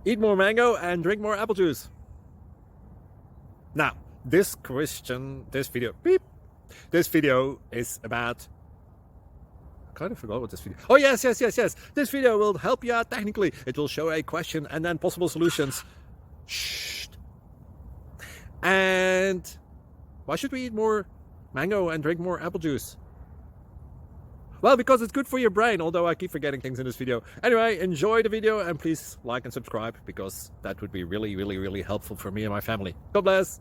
Eat more mango and drink more apple juice. Now, this video is about, I kind of forgot what this video. Oh, yes. This video will help you out technically. It will show a question and then possible solutions. Shh. And why should we eat more mango and drink more apple juice? Well, because it's good for your brain, although I keep forgetting things in this video. Anyway, enjoy the video and please like and subscribe, because that would be really helpful for me and my family. God bless.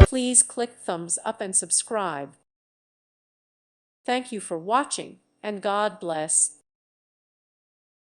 Please click thumbs up and subscribe. Thank you for watching, and God bless.